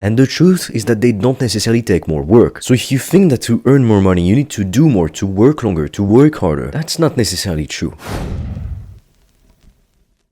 And the truth is that they don't necessarily take more work. So if you think that to earn more money you need to do more, to work longer, to work harder, that's not necessarily true.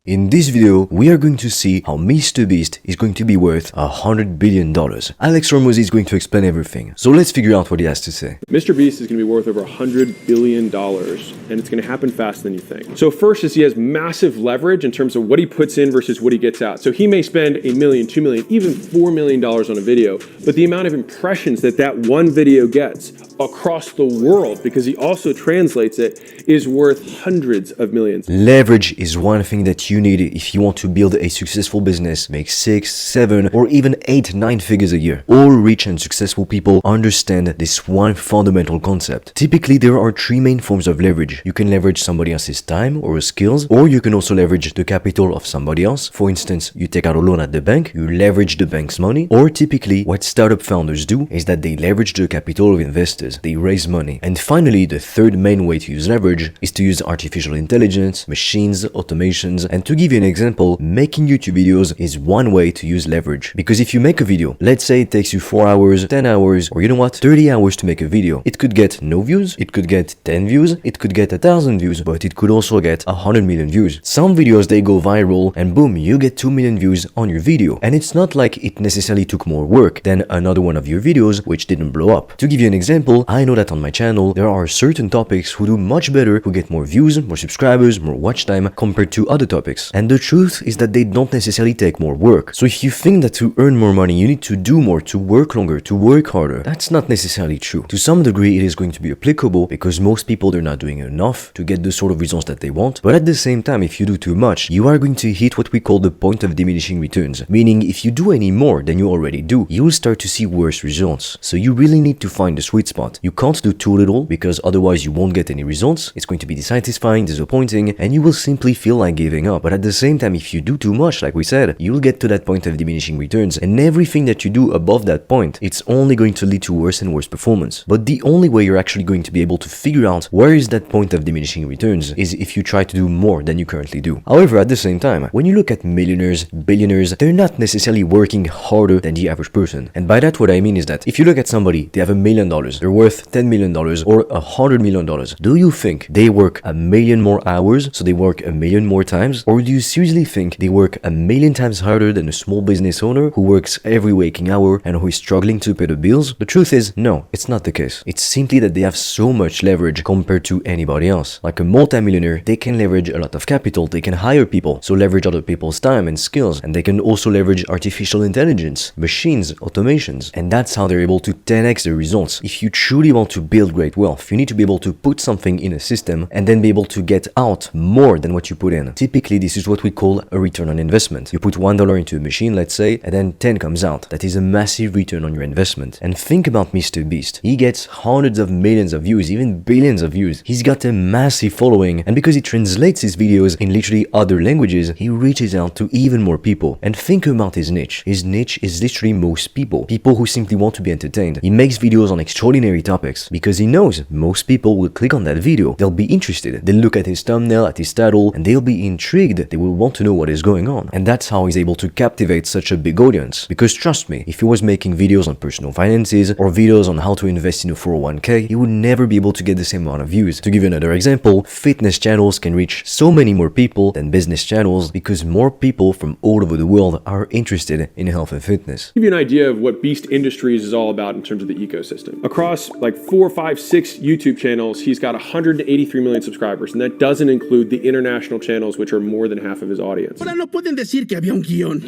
In this video, we are going to see how MrBeast is going to be worth $100 billion. Alex Hormozi is going to explain everything, so let's figure out what he has to say. MrBeast is going to be worth over $100 billion, and it's going to happen faster than you think. So first is he has massive leverage in terms of what he puts in versus what he gets out. So he may spend $1 million, $2 million, even $4 million on a video, but the amount of impressions that that one video gets across the world, because he also translates it, is worth hundreds of millions. Leverage is one thing that you need if you want to build a successful business, make 6, 7, or even 8, 9 figures a year. All rich and successful people understand this one fundamental concept. Typically, there are 3 main forms of leverage. You can leverage somebody else's time or skills, or you can also leverage the capital of somebody else. For instance, you take out a loan at the bank, you leverage the bank's money, or typically what startup founders do is that they leverage the capital of investors. They raise money. And finally, the third main way to use leverage is to use artificial intelligence, machines, automations, and to give you an example, making YouTube videos is one way to use leverage. Because if you make a video, let's say it takes you 4 hours, 10 hours, or you know what, 30 hours to make a video, it could get no views, it could get 10 views, it could get 1,000 views, but it could also get 100 million views. Some videos, they go viral and boom, you get 2 million views on your video. And it's not like it necessarily took more work than another one of your videos which didn't blow up. To give you an example, I know that on my channel, there are certain topics who do much better, who get more views, more subscribers, more watch time compared to other topics. And the truth is that they don't necessarily take more work. So if you think that to earn more money you need to do more, to work longer, to work harder, that's not necessarily true. To some degree it is going to be applicable because most people, they're not doing enough to get the sort of results that they want. But at the same time, if you do too much, you are going to hit what we call the point of diminishing returns. Meaning if you do any more than you already do, you'll start to see worse results. So you really need to find the sweet spot. You can't do too little because otherwise you won't get any results. It's going to be dissatisfying, disappointing, and you will simply feel like giving up. But at the same time, if you do too much, like we said, you'll get to that point of diminishing returns, and everything that you do above that point, it's only going to lead to worse and worse performance. But the only way you're actually going to be able to figure out where is that point of diminishing returns is if you try to do more than you currently do. However, at the same time, when you look at millionaires, billionaires, they're not necessarily working harder than the average person. And by that, what I mean is that if you look at somebody, they have $1 million, they're worth $10 million or $100 million. Do you think they work 1 million more hours, so they work 1 million more times? Or do you seriously think they work 1 million times harder than a small business owner who works every waking hour and who is struggling to pay the bills? The truth is, no, it's not the case. It's simply that they have so much leverage compared to anybody else. Like a multimillionaire, they can leverage a lot of capital, they can hire people, so leverage other people's time and skills, and they can also leverage artificial intelligence, machines, automations, and that's how they're able to 10x the results. If you truly want to build great wealth, you need to be able to put something in a system and then be able to get out more than what you put in. Typically, this is what we call a return on investment. You put $1 into a machine, let's say, and then 10 comes out. That is a massive return on your investment. And think about MrBeast. He gets hundreds of millions of views, even billions of views. He's got a massive following, and because he translates his videos in literally other languages, he reaches out to even more people. And think about his niche. His niche is literally most people. People who simply want to be entertained. He makes videos on extraordinary topics because he knows most people will click on that video. They'll be interested. They'll look at his thumbnail, at his title, and they'll be intrigued. They will want to know what is going on. And that's how he's able to captivate such a big audience. Because trust me, if he was making videos on personal finances or videos on how to invest in a 401k, he would never be able to get the same amount of views. To give you another example, fitness channels can reach so many more people than business channels because more people from all over the world are interested in health and fitness. To give you an idea of what Beast Industries is all about in terms of the ecosystem. Across like 4, 5, 6 YouTube channels, he's got 183 million subscribers, and that doesn't include the international channels, which are more than half of his audience. Ahora no pueden decir que había un guión.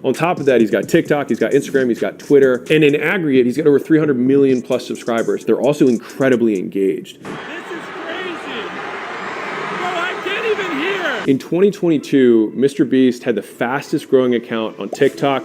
On top of that, he's got TikTok, he's got Instagram, he's got Twitter, and in aggregate, he's got over 300 million plus subscribers. They're also incredibly engaged. This is crazy. Bro, I can't even hear. In 2022, MrBeast had the fastest growing account on TikTok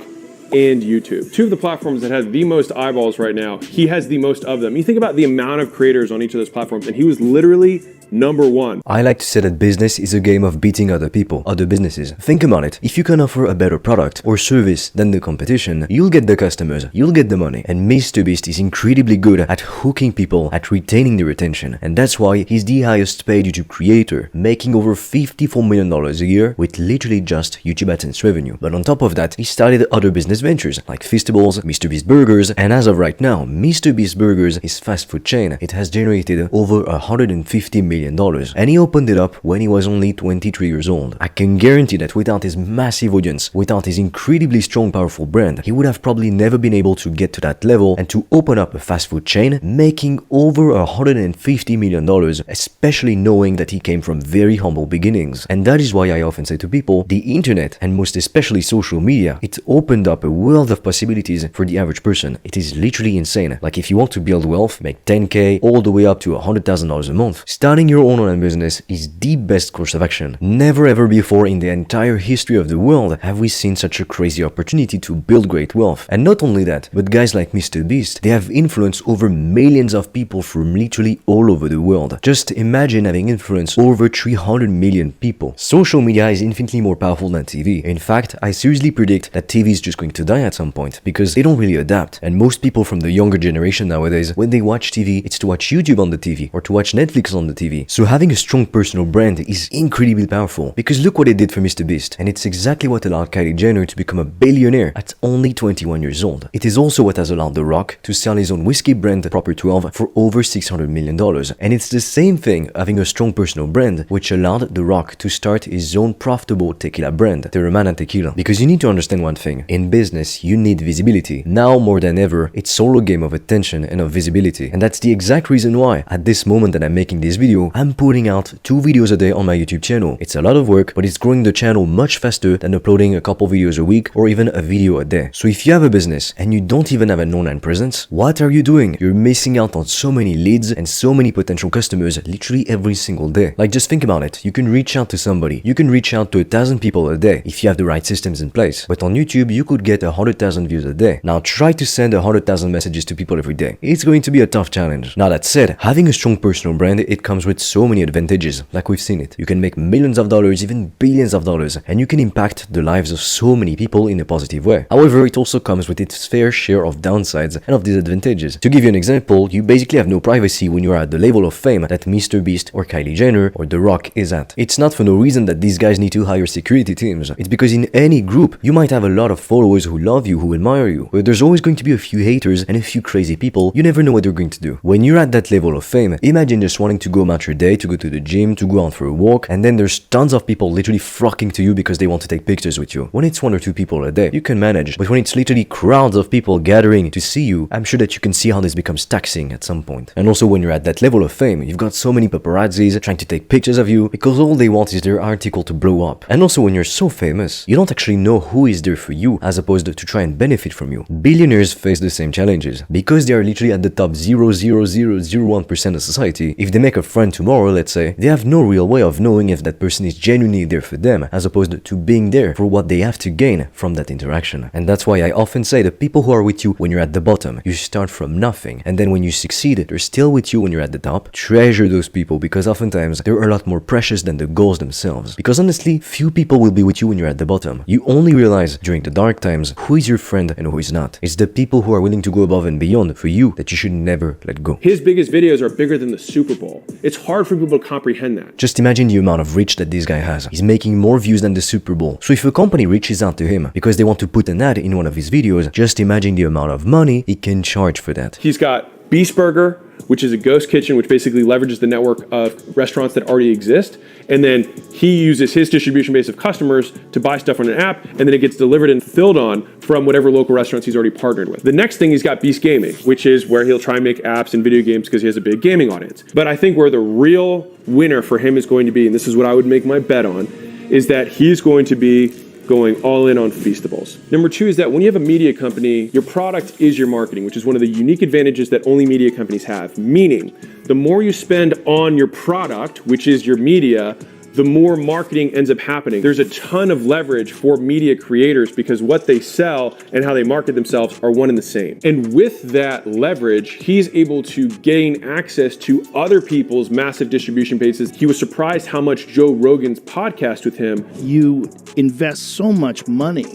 and YouTube. 2 of the platforms that have the most eyeballs right now, he has the most of them. You think about the amount of creators on each of those platforms, and he was literally number one. I like to say that business is a game of beating other people, other businesses. Think about it. If you can offer a better product or service than the competition, you'll get the customers, you'll get the money. And MrBeast is incredibly good at hooking people, at retaining their attention. And that's why he's the highest paid YouTube creator, making over $54 million a year with literally just YouTube AdSense revenue. But on top of that, he started other business ventures like Feastables, MrBeast Burgers, and as of right now, MrBeast Burgers, his fast food chain, it has generated over $150 million. And he opened it up when he was only 23 years old. I can guarantee that without his massive audience, without his incredibly strong, powerful brand, he would have probably never been able to get to that level and to open up a fast food chain, making over $150 million, especially knowing that he came from very humble beginnings. And that is why I often say to people, the internet, and most especially social media, it opened up a world of possibilities for the average person. It is literally insane. Like if you want to build wealth, make 10K, all the way up to $100,000 a month, starting your own online business is the best course of action. Never ever before in the entire history of the world have we seen such a crazy opportunity to build great wealth. And not only that, but guys like MrBeast, they have influence over millions of people from literally all over the world. Just imagine having influence over 300 million people. Social media is infinitely more powerful than TV. In fact, I seriously predict that TV is just going to die at some point because they don't really adapt. And most people from the younger generation nowadays, when they watch TV, it's to watch YouTube on the TV or to watch Netflix on the TV. So having a strong personal brand is incredibly powerful because look what it did for MrBeast. And it's exactly what allowed Kylie Jenner to become a billionaire at only 21 years old. It is also what has allowed The Rock to sell his own whiskey brand Proper 12 for over $600 million. And it's the same thing having a strong personal brand which allowed The Rock to start his own profitable tequila brand, Terramana Tequila. Because you need to understand one thing, in business you need visibility. Now more than ever, it's all a game of attention and of visibility. And that's the exact reason why, at this moment that I'm making this video, I'm putting out 2 videos a day on my YouTube channel. It's a lot of work, but it's growing the channel much faster than uploading a couple videos a week or even a video a day. So if you have a business and you don't even have an online presence, what are you doing? You're missing out on so many leads and so many potential customers literally every single day. Like just think about it. You can reach out to somebody. You can reach out to 1,000 people a day if you have the right systems in place. But on YouTube, you could get 100,000 views a day. Now try to send 100,000 messages to people every day. It's going to be a tough challenge. Now that said, having a strong personal brand, it comes with so many advantages, like we've seen it. You can make millions of dollars, even billions of dollars, and you can impact the lives of so many people in a positive way. However, it also comes with its fair share of downsides and of disadvantages. To give you an example, you basically have no privacy when you are at the level of fame that MrBeast or Kylie Jenner or The Rock is at. It's not for no reason that these guys need to hire security teams. It's because in any group, you might have a lot of followers who love you, who admire you, but there's always going to be a few haters and a few crazy people. You never know what they're going to do. When you're at that level of fame, imagine just wanting to go about your day, to go to the gym, to go out for a walk, and then there's tons of people literally flocking to you because they want to take pictures with you. When it's 1 or 2 people a day, you can manage, but when it's literally crowds of people gathering to see you, I'm sure that you can see how this becomes taxing at some point. And also when you're at that level of fame, you've got so many paparazzis trying to take pictures of you because all they want is their article to blow up. And also when you're so famous, you don't actually know who is there for you as opposed to try and benefit from you. Billionaires face the same challenges because they are literally at the top 0.0001% of society. If they make a friend tomorrow, let's say, they have no real way of knowing if that person is genuinely there for them as opposed to being there for what they have to gain from that interaction. And that's why I often say the people who are with you when you're at the bottom, you start from nothing, and then when you succeed, they're still with you when you're at the top. Treasure those people because oftentimes they're a lot more precious than the goals themselves. Because honestly, few people will be with you when you're at the bottom. You only realize during the dark times who is your friend and who is not. It's the people who are willing to go above and beyond for you that you should never let go. His biggest videos are bigger than the Super Bowl. It's hard for people to comprehend that. Just imagine the amount of reach that this guy has. He's making more views than the Super Bowl. So if a company reaches out to him because they want to put an ad in one of his videos, just imagine the amount of money he can charge for that. He's got Beast Burger, which is a ghost kitchen, which basically leverages the network of restaurants that already exist. And then he uses his distribution base of customers to buy stuff on an app, and then it gets delivered and filled on from whatever local restaurants he's already partnered with. The next thing, he's got Beast Gaming, which is where he'll try and make apps and video games because he has a big gaming audience. But I think where the real winner for him is going to be, and this is what I would make my bet on, is that he's going to be going all in on Feastables. Number 2 is that when you have a media company, your product is your marketing, which is one of the unique advantages that only media companies have. Meaning, the more you spend on your product, which is your media, the more marketing ends up happening. There's a ton of leverage for media creators because what they sell and how they market themselves are one and the same. And with that leverage, he's able to gain access to other people's massive distribution bases. He was surprised how much Joe Rogan's podcast with him. You invest so much money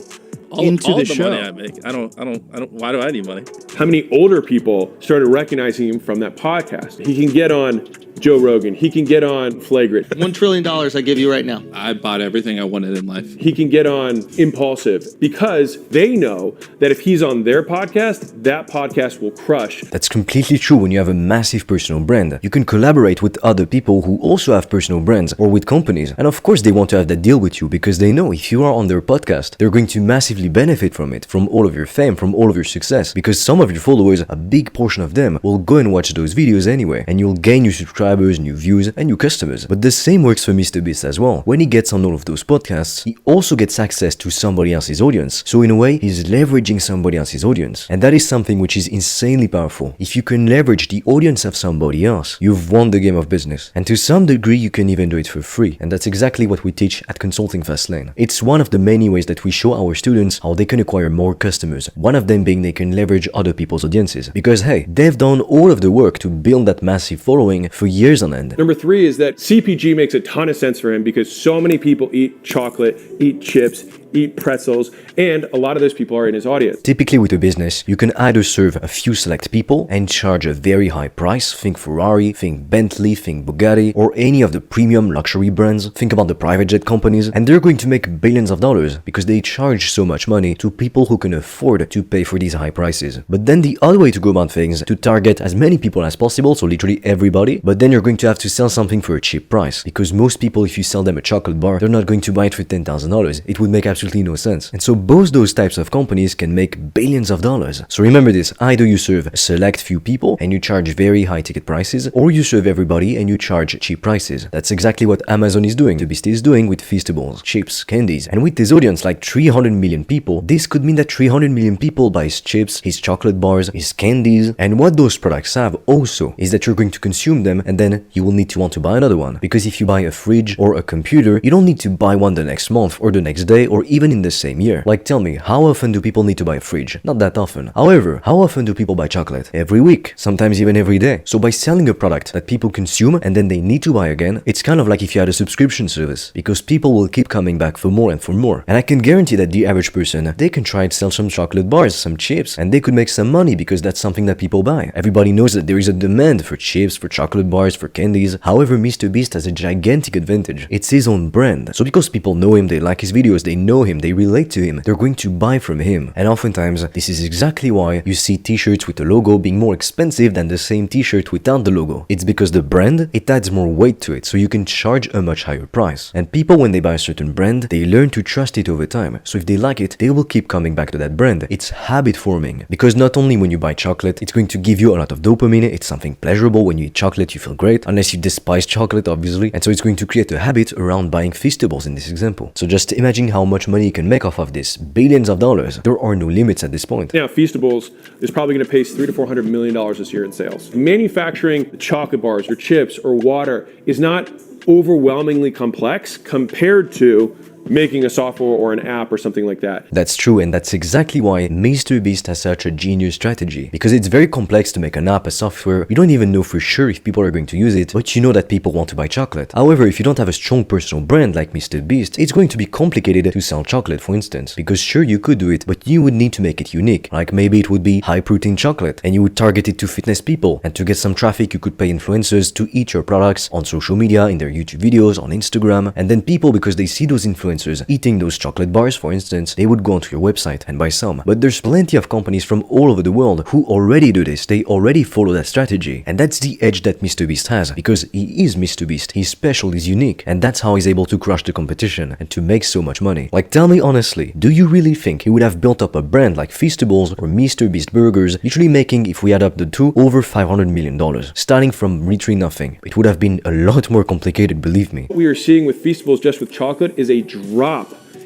into all the the show. money I make. I don't. Why do I need money? How many older people started recognizing him from that podcast? He can get on Joe Rogan. He can get on Flagrant. $1 trillion I give you right now. I bought everything I wanted in life. He can get on Impulsive because they know that if he's on their podcast, that podcast will crush. That's completely true when you have a massive personal brand. You can collaborate with other people who also have personal brands or with companies. And of course, they want to have that deal with you because they know if you are on their podcast, they're going to massively benefit from it, from all of your fame, from all of your success. Because some of your followers, a big portion of them, will go and watch those videos anyway. And you'll gain new subscribers, new views, and new customers. But the same works for MrBeast as well. When he gets on all of those podcasts, he also gets access to somebody else's audience. So in a way, he's leveraging somebody else's audience. And that is something which is insanely powerful. If you can leverage the audience of somebody else, you've won the game of business. And to some degree, you can even do it for free. And that's exactly what we teach at Consulting Fastlane. It's one of the many ways that we show our students how they can acquire more customers. One of them being they can leverage other people's audiences. Because hey, they've done all of the work to build that massive following for years on end. Number 3 is that CPG makes a ton of sense for him because so many people eat chocolate, eat chips, eat pretzels, and a lot of those people are in his audience. Typically with a business, you can either serve a few select people and charge a very high price, think Ferrari, think Bentley, think Bugatti, or any of the premium luxury brands, think about the private jet companies, and they're going to make billions of dollars because they charge so much money to people who can afford to pay for these high prices. But then the other way to go about things, to target as many people as possible, so literally everybody, but then you're going to have to sell something for a cheap price, because most people, if you sell them a chocolate bar, they're not going to buy it for $10,000. It would make absolutely no sense. And so both those types of companies can make billions of dollars. So remember this, either you serve a select few people and you charge very high ticket prices, or you serve everybody and you charge cheap prices. That's exactly what Amazon is doing, MrBeast is doing with Feastables, chips, candies. And with his audience like 300 million people, this could mean that 300 million people buy his chips, his chocolate bars, his candies. And what those products have also is that you're going to consume them and then you will need to want to buy another one. Because if you buy a fridge or a computer, you don't need to buy one the next month or the next day or even in the same year. Like tell me, how often do people need to buy a fridge? Not that often. However, how often do people buy chocolate? Every week, sometimes even every day. So by selling a product that people consume and then they need to buy again, it's kind of like if you had a subscription service, because people will keep coming back for more and for more. And I can guarantee that the average person, they can try and sell some chocolate bars, some chips, and they could make some money because that's something that people buy. Everybody knows that there is a demand for chips, for chocolate bars, for candies. However, MrBeast has a gigantic advantage. It's his own brand. So because people know him, they like his videos, they know him, they relate to him, they're going to buy from him. And oftentimes, this is exactly why you see t-shirts with a logo being more expensive than the same t-shirt without the logo. It's because the brand, it adds more weight to it, so you can charge a much higher price. And people, when they buy a certain brand, they learn to trust it over time. So if they like it, they will keep coming back to that brand. It's habit forming. Because not only when you buy chocolate, it's going to give you a lot of dopamine, it's something pleasurable. When you eat chocolate, you feel great, unless you despise chocolate, obviously. And so it's going to create a habit around buying Feastables in this example. So just imagine how much money you can make off of this. Billions of dollars. There are no limits at this point. Now, Feastables is probably going to pace $300 to $400 million this year in sales. Manufacturing chocolate bars or chips or water is not overwhelmingly complex compared to making a software or an app or something like that. That's true, and that's exactly why MrBeast has such a genius strategy. Because it's very complex to make an app, a software. You don't even know for sure if people are going to use it, but you know that people want to buy chocolate. However, if you don't have a strong personal brand like MrBeast, it's going to be complicated to sell chocolate, for instance. Because sure, you could do it, but you would need to make it unique. Like maybe it would be high protein chocolate, and you would target it to fitness people. And to get some traffic, you could pay influencers to eat your products on social media, in their YouTube videos, on Instagram. And then people, because they see those influencers eating those chocolate bars, for instance, they would go onto your website and buy some. But there's plenty of companies from all over the world who already do this. They already follow that strategy. And that's the edge that MrBeast has, because he is MrBeast. He's special, he's unique, and that's how he's able to crush the competition and to make so much money. Like, tell me honestly, do you really think he would have built up a brand like Feastables or MrBeast Burgers, literally making, if we add up the two, over $500 million, starting from literally nothing? It would have been a lot more complicated, believe me. What we are seeing with Feastables just with chocolate is a drop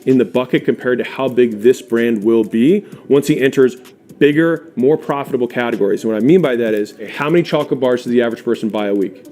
in the bucket compared to how big this brand will be once he enters bigger, more profitable categories. And what I mean by that is, how many chocolate bars does the average person buy a week?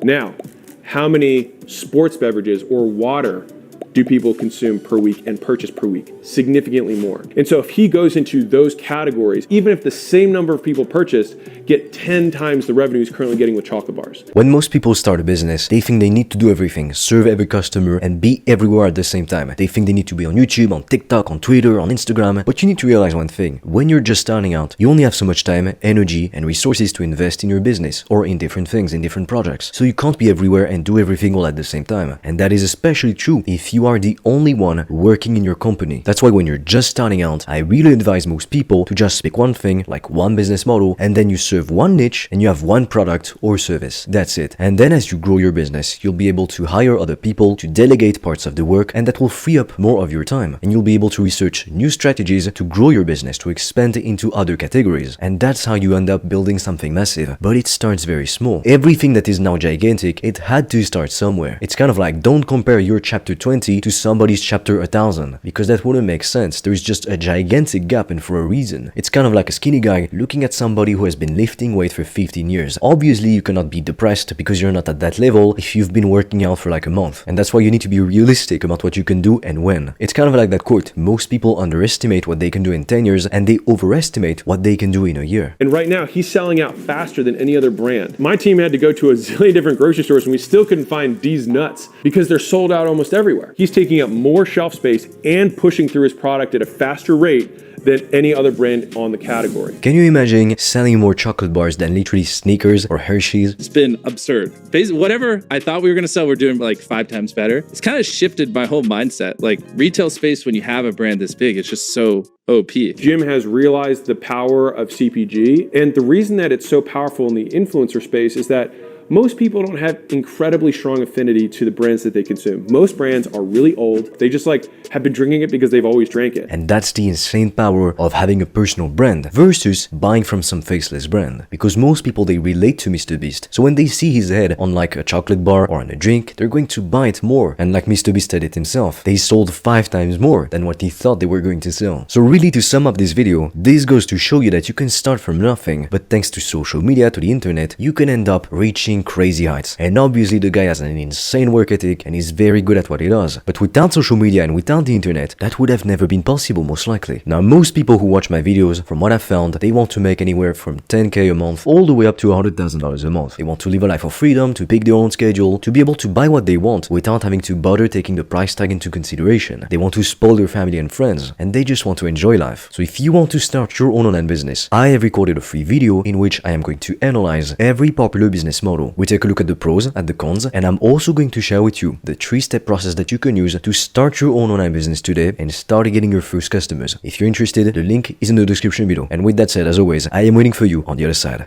Now, how many sports beverages or water do people consume per week and purchase per week? Significantly more. And so if he goes into those categories, even if the same number of people purchased get 10 times the revenue he's currently getting with chocolate bars. When most people start a business, they think they need to do everything, serve every customer, and be everywhere at the same time. They think they need to be on YouTube, on TikTok, on Twitter, on Instagram. But you need to realize one thing. When you're just starting out, you only have so much time, energy, and resources to invest in your business or in different things, in different projects. So you can't be everywhere and do everything all at the same time. And that is especially true if you are the only one working in your company. That's why when you're just starting out, I really advise most people to just pick one thing, like one business model, and then you serve one niche and you have one product or service. That's it. And then as you grow your business, you'll be able to hire other people to delegate parts of the work, and that will free up more of your time. And you'll be able to research new strategies to grow your business, to expand into other categories. And that's how you end up building something massive. But it starts very small. Everything that is now gigantic, it had to start somewhere. It's kind of like, don't compare your chapter 20 to somebody's chapter 1000, because that wouldn't make sense. There's just a gigantic gap, and for a reason. It's kind of like a skinny guy looking at somebody who has been lifting weight for 15 years. Obviously, you cannot be depressed because you're not at that level if you've been working out for like a month. And that's why you need to be realistic about what you can do and when. It's kind of like that quote, most people underestimate what they can do in 10 years and they overestimate what they can do in a year. And right now, he's selling out faster than any other brand. My team had to go to a zillion different grocery stores and we still couldn't find D's Nuts because they're sold out almost everywhere. He's taking up more shelf space and pushing through his product at a faster rate than any other brand on the category. Can you imagine selling more chocolate bars than literally Snickers or Hershey's? It's been absurd. Basically, whatever I thought we were going to sell, we're doing like 5 times better. It's kind of shifted my whole mindset. Like retail space, when you have a brand this big, it's just so OP. Jim has realized the power of CPG. And the reason that it's so powerful in the influencer space is that most people don't have incredibly strong affinity to the brands that they consume. Most brands are really old. They just have been drinking it because they've always drank it. And that's the insane power of having a personal brand versus buying from some faceless brand. Because most people, they relate to MrBeast. So when they see his head on like a chocolate bar or on a drink, they're going to buy it more. And like MrBeast said it himself, they sold 5 times more than what he thought they were going to sell. So really, to sum up this video, this goes to show you that you can start from nothing, but thanks to social media, to the internet, you can end up reaching crazy heights. And obviously the guy has an insane work ethic and is very good at what he does. But without social media and without the internet, that would have never been possible, most likely. Now, most people who watch my videos, from what I've found, they want to make anywhere from 10k a month all the way up to $100,000 a month. They want to live a life of freedom, to pick their own schedule, to be able to buy what they want without having to bother taking the price tag into consideration. They want to spoil their family and friends, and they just want to enjoy life. So if you want to start your own online business, I have recorded a free video in which I am going to analyze every popular business model. We take a look at the pros, at the cons, and I'm also going to share with you the 3-step process that you can use to start your own online business today and start getting your first customers. If you're interested, the link is in the description below. And with that said, as always, I am waiting for you on the other side.